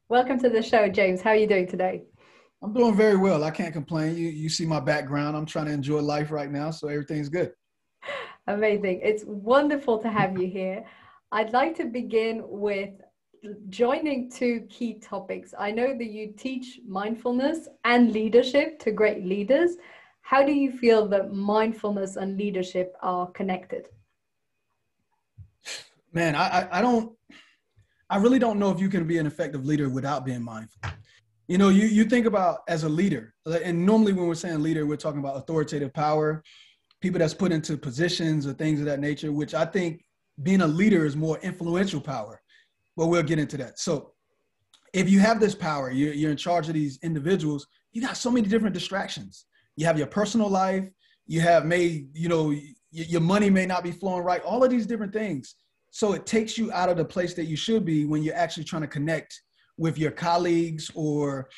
Welcome to the show, James. How are you doing today? I'm doing very well. I can't complain. You see my background. I'm trying to enjoy life right now, so everything's good. Amazing. It's wonderful to have you here. I'd like to begin with joining two key topics. I know that you teach mindfulness and leadership to great leaders. How do you feel that mindfulness and leadership are connected? Man, I really don't know if you can be an effective leader without being mindful. You think about as a leader, and normally when we're saying leader, we're talking about authoritative power, people that's put into positions or things of that nature, which I think being a leader is more influential power. But we'll get into that. So if you have this power, you're in charge of these individuals, you got so many different distractions. You have your personal life, you have your money may not be flowing right, all of these different things. So it takes you out of the place that you should be when you're actually trying to connect with your colleagues or,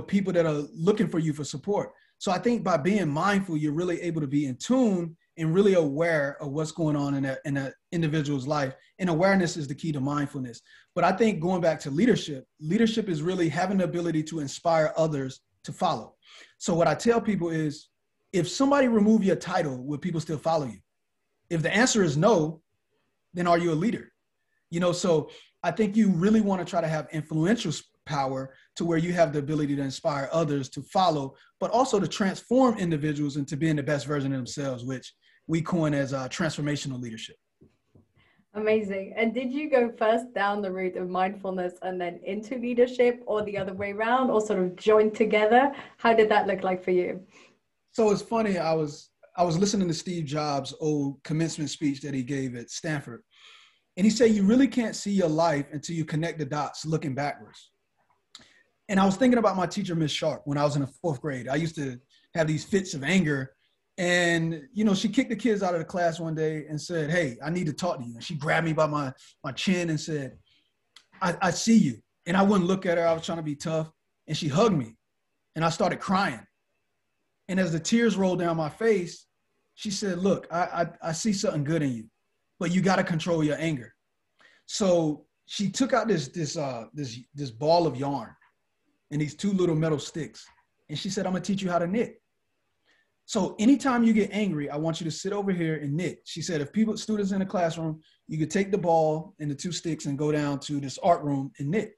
people that are looking for you for support. So I think by being mindful, you're really able to be in tune and really aware of what's going on in that individual's life. And awareness is the key to mindfulness. But I think going back to leadership is really having the ability to inspire others to follow. So what I tell people is, if somebody remove your title, will people still follow you? If the answer is no, then are you a leader? So I think you really want to try to have influential power to where you have the ability to inspire others to follow, but also to transform individuals into being the best version of themselves, which we coin as transformational leadership. Amazing. And did you go first down the route of mindfulness and then into leadership, or the other way around, or sort of joined together? How did that look like for you? So it's funny, I was listening to Steve Jobs' old commencement speech that he gave at Stanford. And he said, you really can't see your life until you connect the dots looking backwards. And I was thinking about my teacher, Miss Sharp, when I was in the fourth grade. I used to have these fits of anger. And, she kicked the kids out of the class one day and said, hey, I need to talk to you. And she grabbed me by my chin and said, I see you. And I wouldn't look at her. I was trying to be tough. And she hugged me. And I started crying. And as the tears rolled down my face, she said, look, I see something good in you, but you got to control your anger. So she took out this ball of yarn and these two little metal sticks. And she said, I'm going to teach you how to knit. So anytime you get angry, I want you to sit over here and knit. She said, if students in the classroom, you could take the ball and the two sticks and go down to this art room and knit.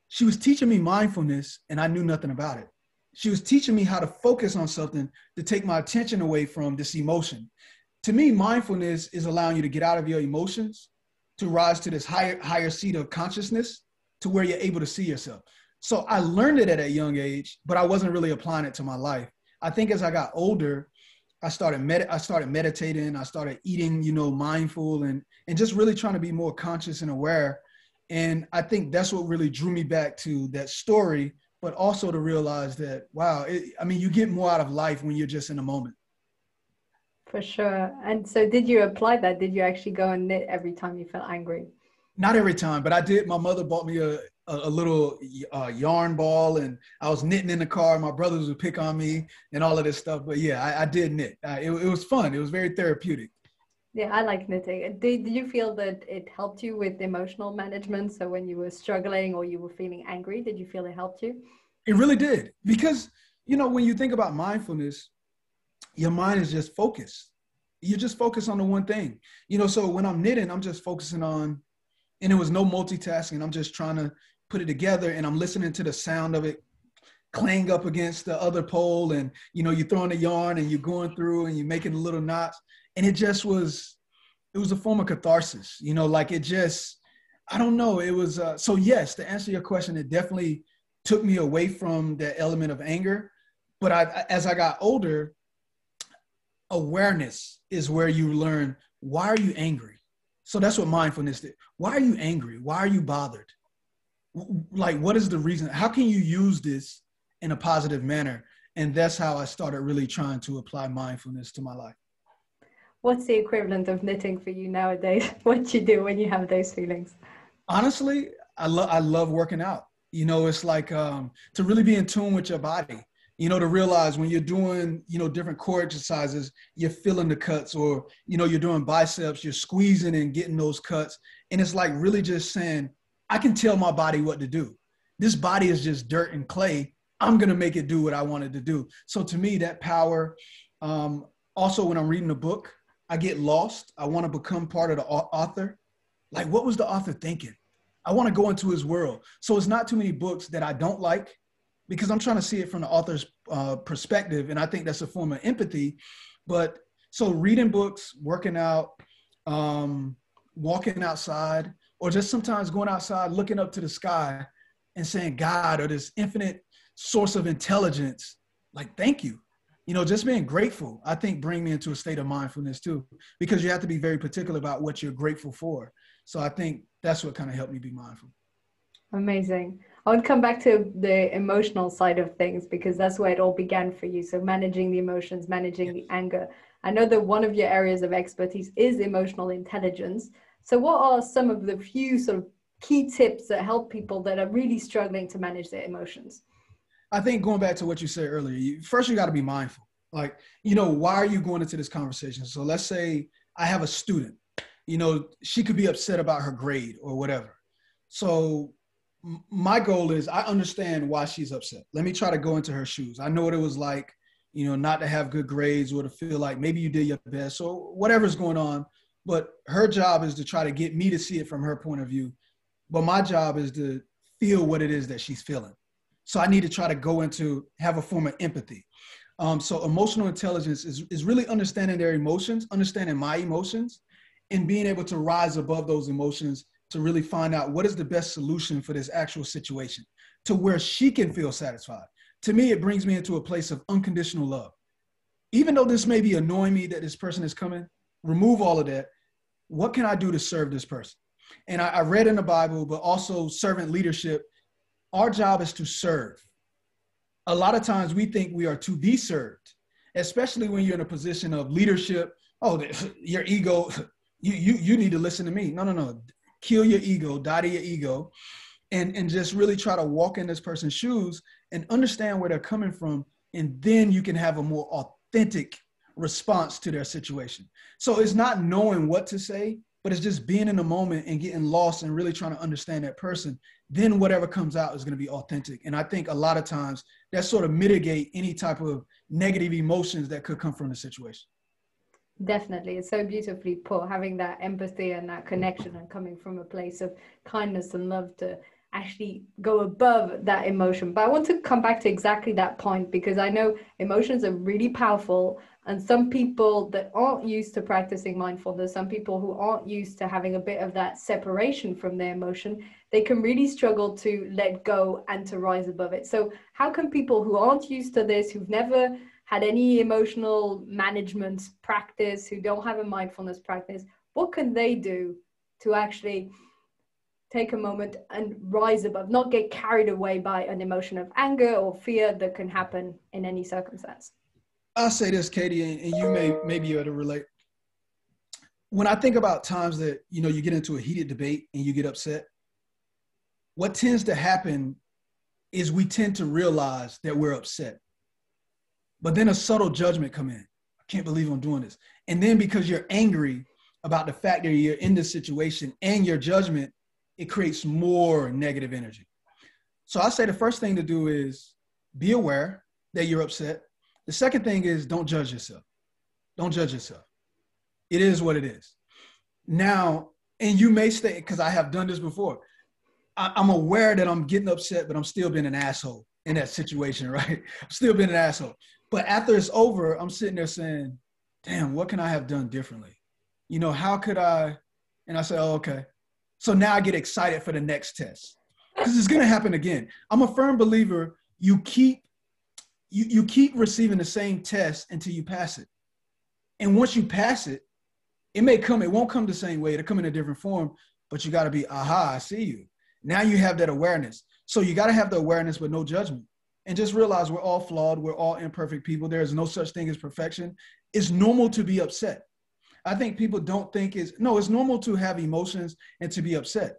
She was teaching me mindfulness and I knew nothing about it. She was teaching me how to focus on something to take my attention away from this emotion. To me, mindfulness is allowing you to get out of your emotions, to rise to this higher seat of consciousness to where you're able to see yourself. So I learned it at a young age, but I wasn't really applying it to my life. I think as I got older, I started meditating, I started eating, mindful and just really trying to be more conscious and aware. And I think that's what really drew me back to that story, but also to realize that, wow, you get more out of life when you're just in the moment. For sure. And so did you apply that? Did you actually go and knit every time you felt angry? Not every time, but I did. My mother bought me a little yarn ball and I was knitting in the car. My brothers would pick on me and all of this stuff. But yeah, I did knit. It was fun. It was very therapeutic. Yeah, I like knitting. Did you feel that it helped you with emotional management? So when you were struggling or you were feeling angry, did you feel it helped you? It really did. Because, when you think about mindfulness, your mind is just focused. You just focus on the one thing. So when I'm knitting, I'm just focusing on, and it was no multitasking. I'm just trying to put it together and I'm listening to the sound of it clang up against the other pole. And, you're throwing the yarn and you're going through and you're making the little knots. And it was a form of catharsis, I don't know. It was, so yes, to answer your question, it definitely took me away from that element of anger. But as I got older, awareness is where you learn, why are you angry? So that's what mindfulness did. Why are you angry? Why are you bothered? Like, what is the reason? How can you use this in a positive manner? And that's how I started really trying to apply mindfulness to my life. What's the equivalent of knitting for you nowadays? What do you do when you have those feelings? Honestly, I love working out. It's like to really be in tune with your body. To realize when you're doing, different core exercises, you're feeling the cuts, or, you're doing biceps, you're squeezing and getting those cuts. And it's like really just saying, I can tell my body what to do. this body is just dirt and clay. I'm going to make it do what I wanted to do. So to me, that power, also when I'm reading a book, I get lost. I want to become part of the author. Like, what was the author thinking? I want to go into his world. So it's not too many books that I don't like, because I'm trying to see it from the author's perspective. And I think that's a form of empathy. But so reading books, working out, walking outside, or just sometimes going outside, looking up to the sky and saying, God, or this infinite source of intelligence, like, thank you. You know, just being grateful, I think, bring me into a state of mindfulness too, because you have to be very particular about what you're grateful for. So I think that's what kind of helped me be mindful. Amazing. I want to come back to the emotional side of things, because that's where it all began for you. So managing the emotions, managing the anger. I know that one of your areas of expertise is emotional intelligence. So what are some of the few sort of key tips that help people that are really struggling to manage their emotions? I think going back to what you said earlier, first you got to be mindful. Like, you know, why are you going into this conversation? So let's say I have a student, you know, she could be upset about her grade or whatever. So my goal is, I understand why she's upset. Let me try to go into her shoes. I know what it was like, you know, not to have good grades, or to feel like maybe you did your best or whatever's going on. But her job is to try to get me to see it from her point of view. But my job is to feel what it is that she's feeling. So I need to try to go into, have a form of empathy. So emotional intelligence is really understanding their emotions, understanding my emotions, and being able to rise above those emotions to really find out what is the best solution for this actual situation, to where she can feel satisfied. To me, it brings me into a place of unconditional love. Even though this may be annoying me that this person is coming, remove all of that. What can I do to serve this person? And I read in the Bible, but also servant leadership, our job is to serve. A lot of times we think we are to be served, especially when you're in a position of leadership. Oh, your ego, you need to listen to me. No. Kill your ego, die to your ego, and just really try to walk in this person's shoes and understand where they're coming from. And then you can have a more authentic response to their situation. So it's not knowing what to say, but it's just being in the moment and getting lost and really trying to understand that person. Then whatever comes out is going to be authentic. And I think a lot of times that sort of mitigate any type of negative emotions that could come from the situation. Definitely. It's so beautifully put, having that empathy and that connection and coming from a place of kindness and love to actually go above that emotion. But I want to come back to exactly that point, because I know emotions are really powerful. And some people that aren't used to practicing mindfulness, some people who aren't used to having a bit of that separation from their emotion, they can really struggle to let go and to rise above it. So how can people who aren't used to this, who've never had any emotional management practice, who don't have a mindfulness practice, what can they do to actually take a moment and rise above, not get carried away by an emotion of anger or fear that can happen in any circumstance? I'll say this, Katie, and you may be able to relate. When I think about times that, you know, you get into a heated debate and you get upset, what tends to happen is we tend to realize that we're upset. But then a subtle judgment come in. I can't believe I'm doing this. And then because you're angry about the fact that you're in this situation and your judgment, it creates more negative energy. So I say the first thing to do is be aware that you're upset. The second thing is don't judge yourself. Don't judge yourself. It is what it is. Now, and you may say, because I have done this before, I'm aware that I'm getting upset, but I'm still being an asshole in that situation, right? I'm still being an asshole. But after it's over, I'm sitting there saying, damn, what can I have done differently? You know, how could I? And I say, oh, okay. So now I get excited for the next test, because it's going to happen again. I'm a firm believer, you keep receiving the same test until you pass it. And once you pass it, it won't come the same way. It'll come in a different form, but you got to be, aha, I see you. Now you have that awareness. So you got to have the awareness with no judgment, and just realize we're all flawed. We're all imperfect people. There is no such thing as perfection. It's normal to be upset. I think people don't think it's normal to have emotions and to be upset.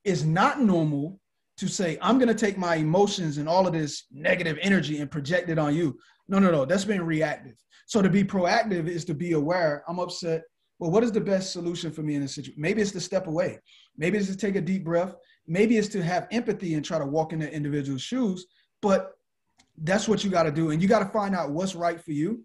It's not normal to say, I'm going to take my emotions and all of this negative energy and project it on you. No. That's being reactive. So to be proactive is to be aware. I'm upset. Well, what is the best solution for me in this situation? Maybe it's to step away. Maybe it's to take a deep breath. maybe it's to have empathy and try to walk in that individual's shoes, but that's what you got to do. And you got to find out what's right for you.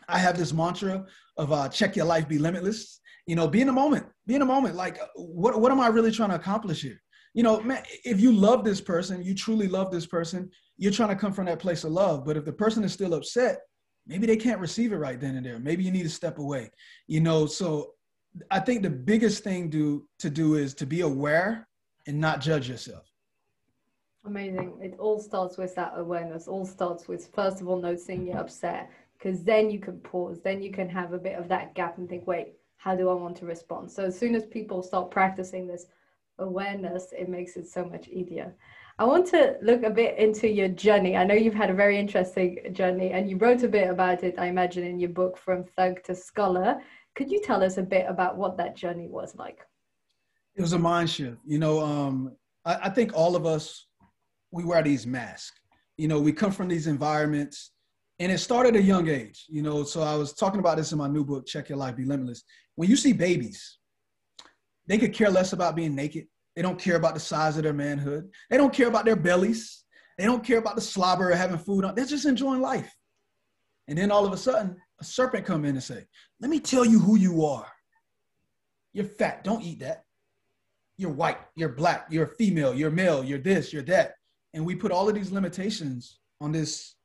I have this mantra of check your life, be limitless. You know, be in the moment, be in the moment. Like, what am I really trying to accomplish here? You know, man, if you love this person, you truly love this person, you're trying to come from that place of love. But if the person is still upset, maybe they can't receive it right then and there. Maybe you need to step away, you know? So I think the biggest thing to do is to be aware and not judge yourself. Amazing. It all starts with that awareness. All starts with, first of all, noticing you're upset, because then you can pause, then you can have a bit of that gap and think, wait, how do I want to respond? So as soon as people start practicing this awareness, it makes it so much easier. I want to look a bit into your journey. I know you've had a very interesting journey, and you wrote a bit about it, I imagine, in your book, From Thug to Scholar. Could you tell us a bit about what that journey was like? It was a mind shift. You know, I think all of us, we wear these masks. You know, we come from these environments, and it started at a young age. You know, so I was talking about this in my new book, Check Your Life, Be Limitless. When you see babies, they could care less about being naked. They don't care about the size of their manhood. They don't care about their bellies. They don't care about the slobber or having food on. They're just enjoying life. And then all of a sudden, a serpent come in and say, let me tell you who you are. You're fat. Don't eat that. You're white. You're black. You're a female. You're male. You're this. You're that. And we put all of these limitations on this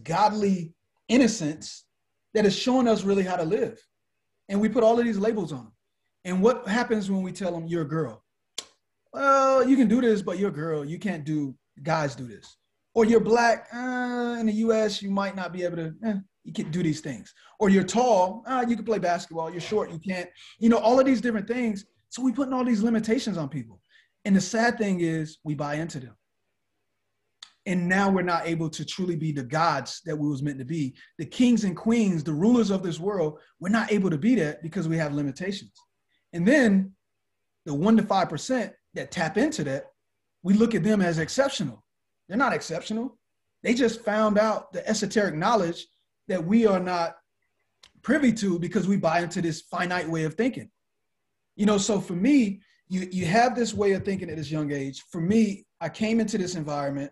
godly innocence that is showing us really how to live. And we put all of these labels on them. And what happens when we tell them you're a girl? Well, you can do this, but you're a girl. You can't do, guys do this. Or you're black, in the US, you might not be able to, you can do these things. Or you're tall, you can play basketball. You're short, you can't. You know, all of these different things. So we putting all these limitations on people. And the sad thing is we buy into them. And now we're not able to truly be the gods that we was meant to be. The kings and queens, the rulers of this world, we're not able to be that because we have limitations. And then the 1 to 5% that tap into that, we look at them as exceptional. They're not exceptional. They just found out the esoteric knowledge that we are not privy to because we buy into this finite way of thinking. You know, so for me, you have this way of thinking at this young age. For me, I came into this environment.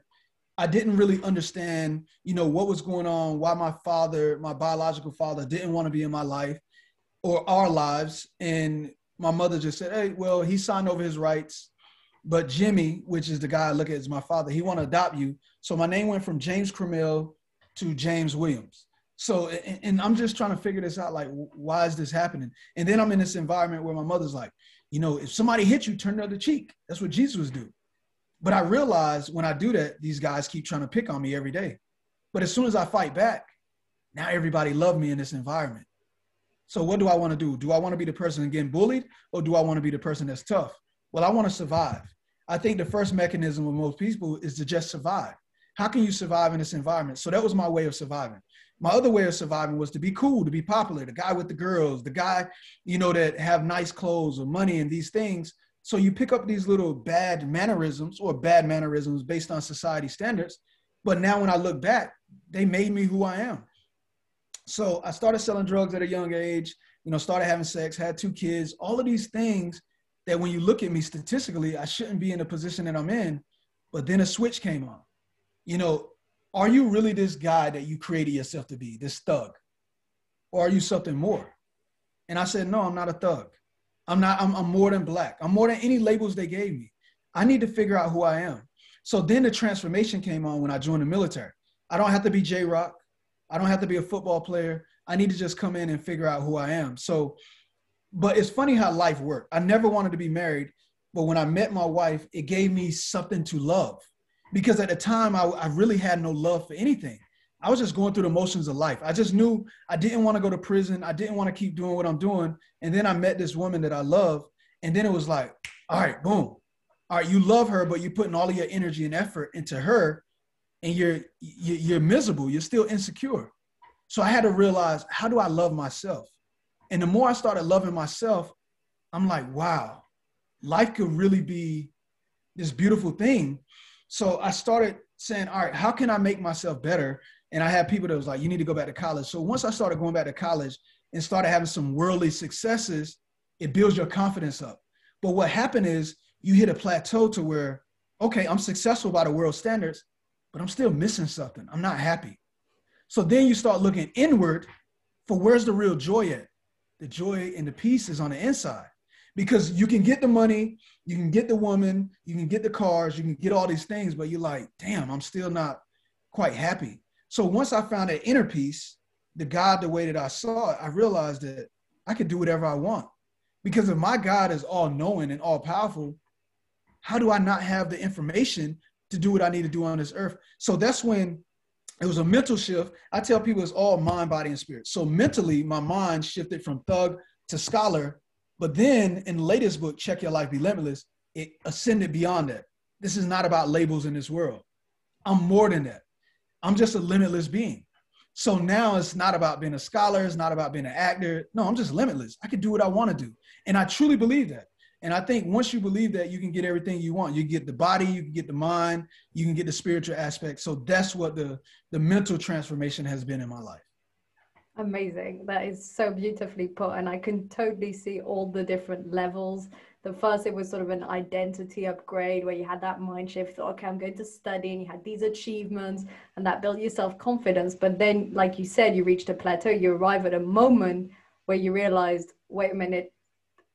I didn't really understand, you know, what was going on, why my father, my biological father, didn't want to be in my life or our lives. And my mother just said, hey, well, he signed over his rights, but Jimmy, which is the guy I look at as my father, he want to adopt you. So my name went from James Cromell to James Williams. So, and I'm just trying to figure this out, like, why is this happening? And then I'm in this environment where my mother's like, you know, if somebody hits you, turn the other cheek. That's what Jesus would do. But I realized when I do that, these guys keep trying to pick on me every day. But as soon as I fight back, now everybody loves me in this environment. So what do I want to do? Do I want to be the person getting bullied, or do I want to be the person that's tough? Well, I want to survive. I think the first mechanism of most people is to just survive. How can you survive in this environment? So that was my way of surviving. My other way of surviving was to be cool, to be popular, the guy with the girls, the guy, you know, that have nice clothes or money and these things. So you pick up these little bad mannerisms based on society standards. But now when I look back, they made me who I am. So I started selling drugs at a young age, you know, started having sex, had 2 kids, all of these things that when you look at me statistically, I shouldn't be in the position that I'm in. But then a switch came on. You know, are you really this guy that you created yourself to be, this thug? Or are you something more? And I said, no, I'm not a thug. I'm more than black. I'm more than any labels they gave me. I need to figure out who I am. So then the transformation came on when I joined the military. I don't have to be J-Rock. I don't have to be a football player. I need to just come in and figure out who I am. So, but it's funny how life worked. I never wanted to be married, but when I met my wife, it gave me something to love. Because at the time, I really had no love for anything. I was just going through the motions of life. I just knew I didn't want to go to prison. I didn't want to keep doing what I'm doing. And then I met this woman that I love. And then it was like, all right, boom. All right, you love her, but you're putting all of your energy and effort into her, and you're miserable. You're still insecure. So I had to realize, how do I love myself? And the more I started loving myself, I'm like, wow, life could really be this beautiful thing. So I started saying, all right, how can I make myself better? And I had people that was like, you need to go back to college. So once I started going back to college and started having some worldly successes, it builds your confidence up. But what happened is you hit a plateau to where, okay, I'm successful by the world standards, but I'm still missing something. I'm not happy. So then you start looking inward for where's the real joy at? The joy and the peace is on the inside, because you can get the money, you can get the woman, you can get the cars, you can get all these things, but you're like, damn, I'm still not quite happy. So once I found that inner peace, the God, the way that I saw it, I realized that I could do whatever I want. Because if my God is all knowing and all powerful, how do I not have the information to do what I need to do on this earth? So that's when it was a mental shift. I tell people it's all mind, body, and spirit. So mentally, my mind shifted from thug to scholar. But then in the latest book, Check Your Life, Be Limitless, it ascended beyond that. This is not about labels in this world. I'm more than that. I'm just a limitless being. So now it's not about being a scholar. It's not about being an actor. No, I'm just limitless. I can do what I want to do. And I truly believe that. And I think once you believe that, you can get everything you want. You get the body, you can get the mind, you can get the spiritual aspect. So that's what the mental transformation has been in my life. Amazing. That is so beautifully put. And I can totally see all the different levels. The first, it was sort of an identity upgrade where you had that mind shift. Okay, I'm going to study, and you had these achievements, and that built your self-confidence. But then, like you said, you reached a plateau. You arrive at a moment where you realized, wait a minute,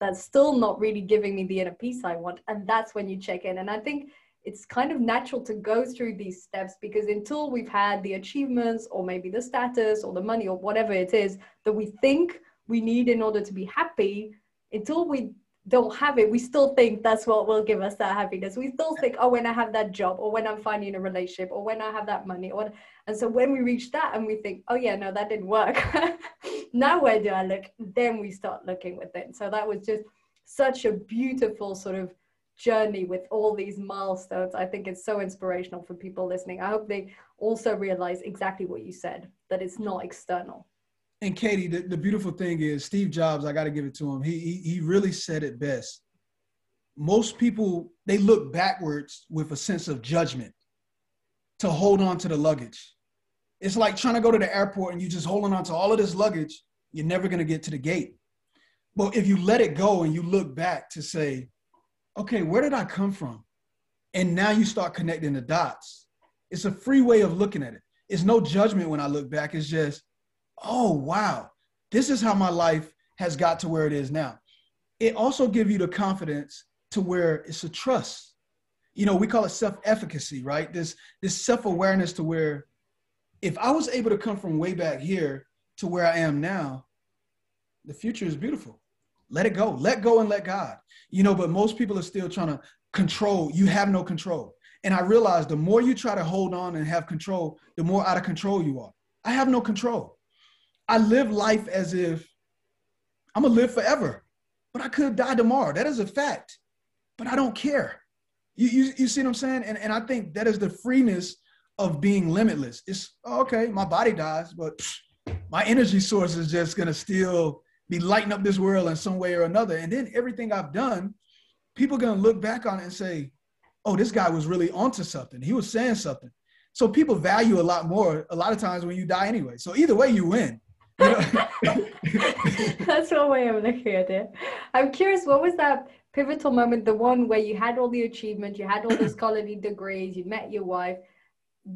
that's still not really giving me the inner peace I want. And that's when you check in. And I think it's kind of natural to go through these steps, because until we've had the achievements or maybe the status or the money or whatever it is that we think we need in order to be happy, until we don't have it, we still think that's what will give us that happiness. We still think, oh, when I have that job, or when I'm finally in a relationship, or when I have that money, or and so when we reach that and we think, oh yeah, no, that didn't work. Now where do I look? Then we start looking within. So that was just such a beautiful sort of journey with all these milestones. I think it's so inspirational for people listening. I hope they also realize exactly what you said, that it's not external. And Katie, the beautiful thing is Steve Jobs, I got to give it to him. He really said it best. Most people, they look backwards with a sense of judgment to hold on to the luggage. It's like trying to go to the airport and you just holding on to all of this luggage. You're never going to get to the gate. But if you let it go and you look back to say, okay, where did I come from? And now you start connecting the dots. It's a free way of looking at it. It's no judgment when I look back. It's just, oh, wow, this is how my life has got to where it is now. It also gives you the confidence to where it's a trust. You know, we call it self-efficacy, right? This self-awareness to where if I was able to come from way back here to where I am now, the future is beautiful. Let it go. Let go and let God. You know, but most people are still trying to control. You have no control. And I realized the more you try to hold on and have control, the more out of control you are. I have no control. I live life as if I'm going to live forever, but I could die tomorrow. That is a fact, but I don't care. You see what I'm saying? And I think that is the freeness of being limitless. It's, okay, my body dies, but my energy source is just going to still be lighting up this world in some way or another. And then everything I've done, people are going to look back on it and say, oh, this guy was really onto something. He was saying something. So people value a lot more a lot of times when you die anyway. So either way, you win. You know? That's one way I'm looking at it. I'm curious, what was that pivotal moment, the one where you had all the achievements, you had all the scholarly degrees, you met your wife?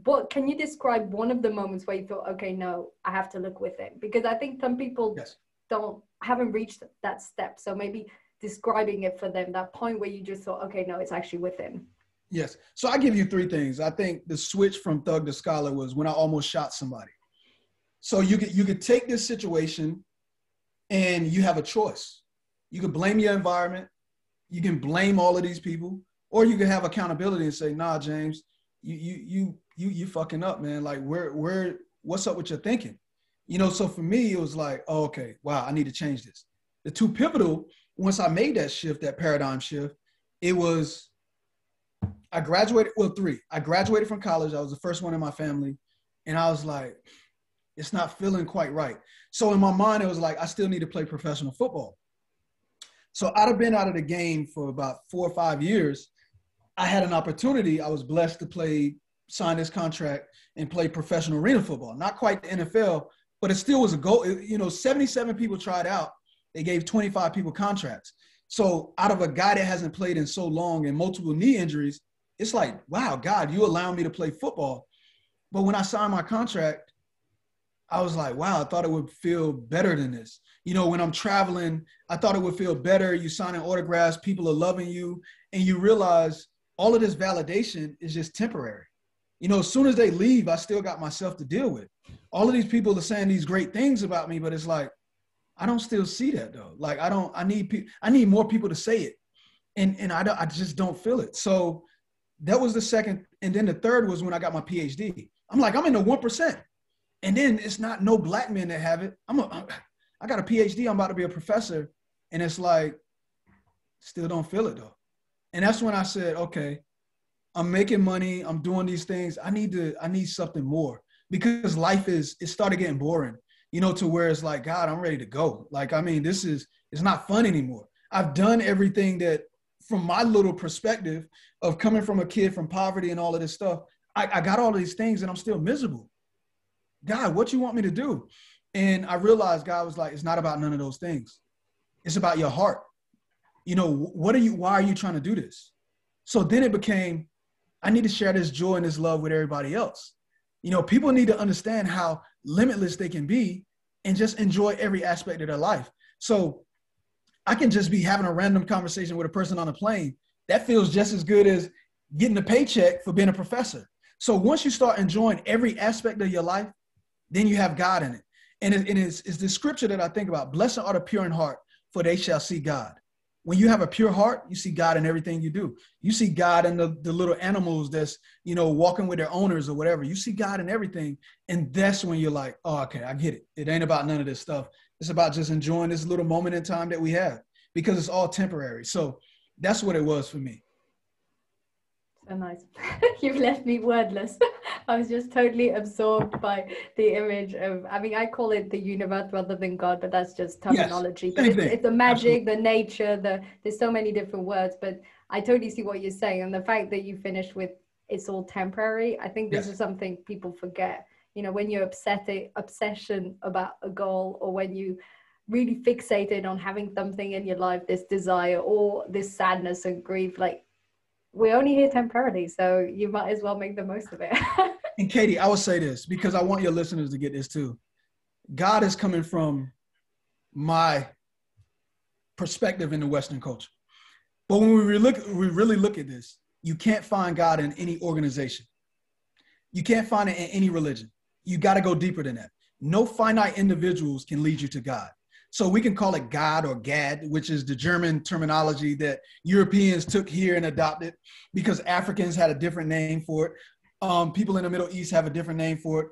What can you describe one of the moments where you thought, okay, no, I have to look within? Because I think some people haven't reached that step. So maybe describing it for them, that point where you just thought, okay, no, it's actually within. Yes. So I give you three things. I think the switch from thug to scholar was when I almost shot somebody. So you could take this situation and you have a choice. You could blame your environment. You can blame all of these people, or you can have accountability and say, nah, James, you fucking up, man. Like what's up with your thinking? You know, so for me, it was like, oh, okay, wow, I need to change this. The two pivotal, once I made that shift, that paradigm shift, it was, I graduated from college. I was the first one in my family. And I was like, it's not feeling quite right. So in my mind, it was like, I still need to play professional football. So I'd have been out of the game for about 4 or 5 years. I had an opportunity. I was blessed to sign this contract and play professional arena football. Not quite the NFL, but it still was a goal. You know, 77 people tried out. They gave 25 people contracts. So out of a guy that hasn't played in so long and multiple knee injuries, it's like, wow, God, you allow me to play football. But when I signed my contract, I was like, wow, I thought it would feel better than this. You know, when I'm traveling, I thought it would feel better. You signing autographs, people are loving you, and you realize all of this validation is just temporary. You know, as soon as they leave, I still got myself to deal with. All of these people are saying these great things about me, but it's like, I don't still see that though. Like, I need more people to say it. And I just don't feel it. So that was the second. And then the third was when I got my PhD. I'm like, I'm in the 1%. And then it's not no black men that have it. I got a PhD. I'm about to be a professor. And it's like, still don't feel it though. And that's when I said, okay, I'm making money. I'm doing these things. I need something more, because it started getting boring, you know, to where it's like, God, I'm ready to go. Like, I mean, it's not fun anymore. I've done everything that, from my little perspective of coming from a kid from poverty and all of this stuff, I got all of these things and I'm still miserable. God, what you want me to do? And I realized God was like, it's not about none of those things. It's about your heart. You know, why are you trying to do this? So then it became, I need to share this joy and this love with everybody else. You know, people need to understand how limitless they can be and just enjoy every aspect of their life. So I can just be having a random conversation with a person on a plane. That feels just as good as getting a paycheck for being a professor. So once you start enjoying every aspect of your life, then you have God in it. And it's the scripture that I think about. Blessed are the pure in heart, for they shall see God. When you have a pure heart, you see God in everything you do. You see God in the little animals that's, you know, walking with their owners or whatever. You see God in everything. And that's when you're like, oh, okay, I get it. It ain't about none of this stuff. It's about just enjoying this little moment in time that we have, because it's all temporary. So that's what it was for me. So nice. You've left me wordless. I was just totally absorbed by the image of, I mean, I call it the universe rather than God, but that's just terminology. Yes, but it's the magic, absolutely. the nature, there's so many different words, but I totally see what you're saying. And the fact that you finished with, it's all temporary. I think this is Yes. something people forget. You know, when you're obsession about a goal, or when you really fixated on having something in your life, this desire or this sadness and grief, like, we're only here temporarily, so you might as well make the most of it. And Katie, I will say this because I want your listeners to get this too. God is coming from my perspective in the Western culture. But when we really look at this, you can't find God in any organization. You can't find it in any religion. You got to go deeper than that. No finite individuals can lead you to God. So we can call it God or Gad, which is the German terminology that Europeans took here and adopted, because Africans had a different name for it. People in the Middle East have a different name for it.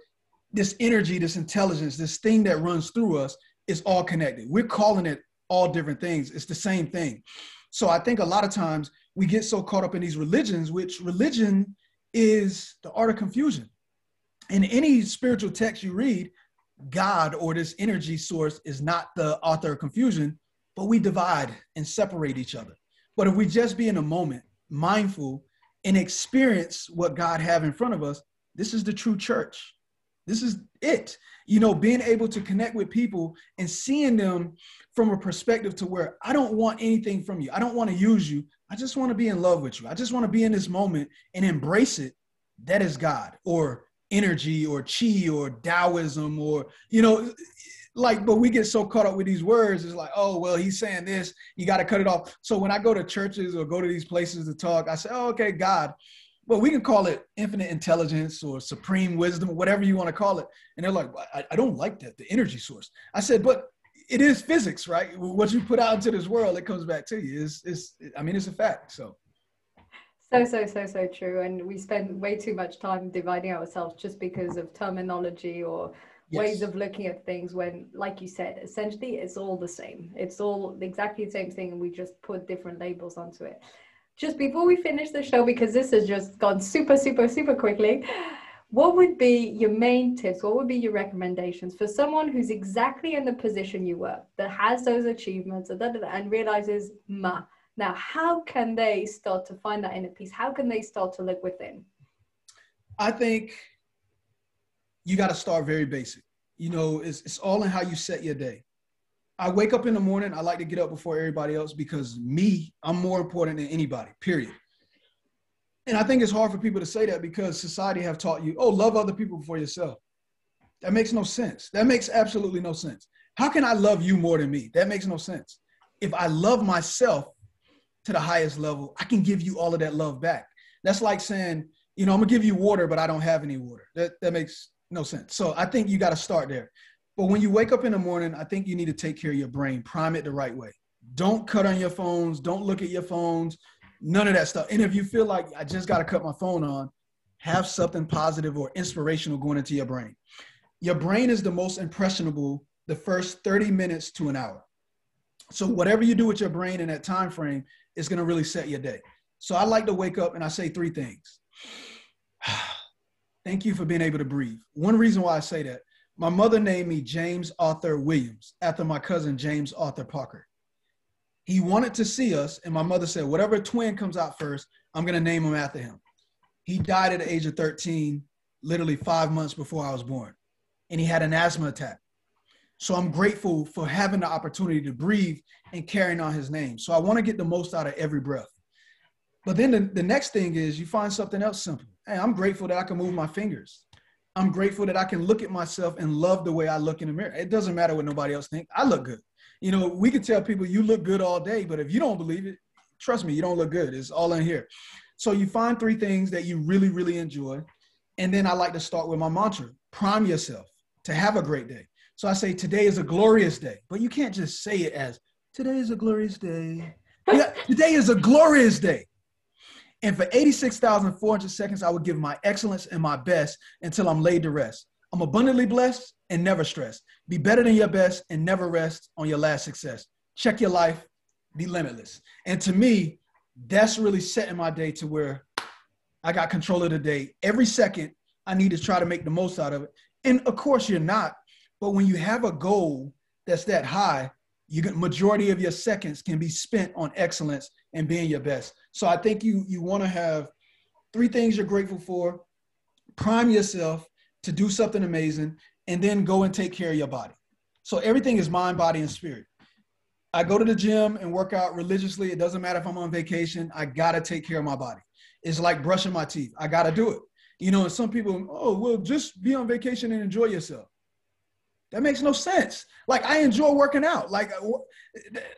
This energy, this intelligence, this thing that runs through us is all connected. We're calling it all different things. It's the same thing. So I think a lot of times we get so caught up in these religions, which religion is the art of confusion. In any spiritual text you read, God or this energy source is not the author of confusion, but we divide and separate each other. But if we just be in a moment, mindful, and experience what God have in front of us, this is the true church. This is it. You know, being able to connect with people and seeing them from a perspective to where I don't want anything from you. I don't want to use you. I just want to be in love with you. I just want to be in this moment and embrace it. That is God, or energy, or chi, or Taoism, or, you know, like, but we get so caught up with these words. It's like, oh, well, he's saying this, you got to cut it off. So when I go to churches or go to these places to talk, I say, oh, okay, God. Well, we can call it infinite intelligence or supreme wisdom, or whatever you want to call it. And they're like, I don't like that, the energy source. I said, but it is physics, right? What you put out into this world, it comes back to you. It's a fact. So true. And we spend way too much time dividing ourselves just because of terminology or ways yes. of looking at things, when, like you said, essentially it's all the same. It's all exactly the same thing, and we just put different labels onto it. Just before we finish the show, because this has just gone super quickly, what would be your main tips? What would be your recommendations for someone who's exactly in the position you were, that has those achievements and realizes, now, how can they start to find that inner peace? How can they start to look within? I think you got to start very basic. You know, it's all in how you set your day. I wake up in the morning. I like to get up before everybody else because I'm more important than anybody, period. And I think it's hard for people to say that because society have taught you, oh, love other people before yourself. That makes no sense. That makes absolutely no sense. How can I love you more than me? That makes no sense. If I love myself to the highest level, I can give you all of that love back. That's like saying, I'm gonna give you water, but I don't have any water. That makes no sense. So I think you got to start there. But when you wake up in the morning, I think you need to take care of your brain, prime it the right way. Don't cut on your phones. Don't look at your phones. None of that stuff. And if you feel like I just got to cut my phone on, have something positive or inspirational going into your brain. Your brain is the most impressionable the first 30 minutes to an hour. So whatever you do with your brain in that time frame is going to really set your day. So I like to wake up and I say 3 things. Thank you for being able to breathe. One reason why I say that, my mother named me James Arthur Williams after my cousin James Arthur Parker. He wanted to see us, and my mother said, whatever twin comes out first, I'm going to name him after him. He died at the age of 13, literally 5 months before I was born, and he had an asthma attack. So I'm grateful for having the opportunity to breathe and carrying on his name. So I want to get the most out of every breath. But then the next thing is you find something else simple. Hey, I'm grateful that I can move my fingers. I'm grateful that I can look at myself and love the way I look in the mirror. It doesn't matter what nobody else thinks. I look good. We could tell people you look good all day, but if you don't believe it, trust me, you don't look good. It's all in here. So you find 3 things that you really, really enjoy. And then I like to start with my mantra, prime yourself to have a great day. So I say, today is a glorious day, but you can't just say it as today is a glorious day. Yeah, today is a glorious day. And for 86,400 seconds, I would give my excellence and my best until I'm laid to rest. I'm abundantly blessed and never stressed. Be better than your best and never rest on your last success. Check your life, be limitless. And to me, that's really setting my day to where I got control of the day. Every second, I need to try to make the most out of it. And of course, you're not. But when you have a goal that's that high, majority of your seconds can be spent on excellence and being your best. So I think you want to have 3 things you're grateful for, prime yourself to do something amazing, and then go and take care of your body. So everything is mind, body, and spirit. I go to the gym and work out religiously. It doesn't matter if I'm on vacation. I got to take care of my body. It's like brushing my teeth. I got to do it. And some people, oh, well, just be on vacation and enjoy yourself. That makes no sense. Like, I enjoy working out. Like,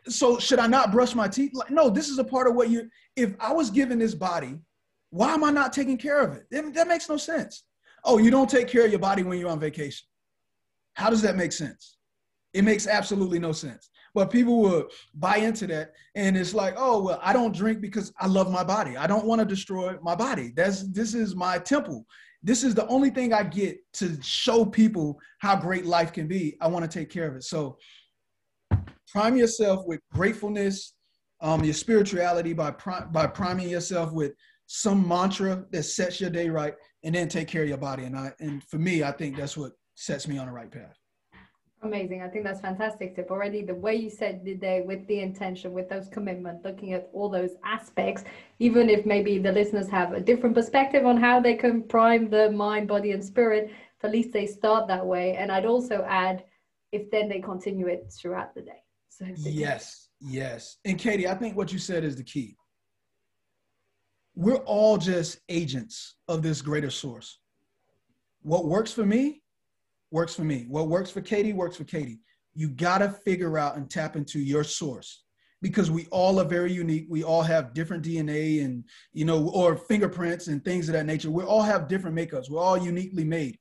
so should I not brush my teeth? Like, no, this is a part of what if I was given this body, why am I not taking care of it? That makes no sense. Oh, you don't take care of your body when you're on vacation. How does that make sense? It makes absolutely no sense. But people will buy into that. And it's like, oh, well, I don't drink because I love my body. I don't want to destroy my body. This is my temple. This is the only thing I get to show people how great life can be. I want to take care of it. So prime yourself with gratefulness, your spirituality by priming yourself with some mantra that sets your day right, and then take care of your body. And for me, I think that's what sets me on the right path. Amazing. I think that's fantastic tip. Already the way you said the day with the intention, with those commitment, looking at all those aspects, even if maybe the listeners have a different perspective on how they can prime the mind, body, and spirit, at least they start that way. And I'd also add, if then they continue it throughout the day. So yes. And Katie, I think what you said is the key. We're all just agents of this greater source. What works for me works for me. What works for Katie works for Katie. You got to figure out and tap into your source, because we all are very unique. We all have different DNA and, or fingerprints and things of that nature. We all have different makeups. We're all uniquely made.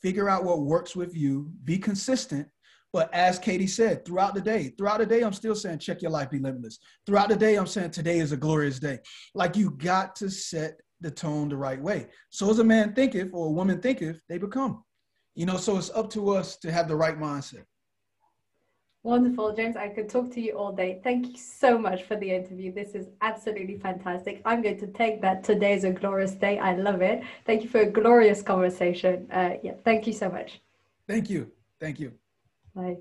Figure out what works with you. Be consistent. But as Katie said, throughout the day, I'm still saying, check your life, be limitless. Throughout the day, I'm saying today is a glorious day. Like, you got to set the tone the right way. So as a man thinketh or a woman thinketh, they become. So it's up to us to have the right mindset. Wonderful, James. I could talk to you all day. Thank you so much for the interview. This is absolutely fantastic. I'm going to take that. Today's a glorious day. I love it. Thank you for a glorious conversation. Thank you so much. Thank you. Bye.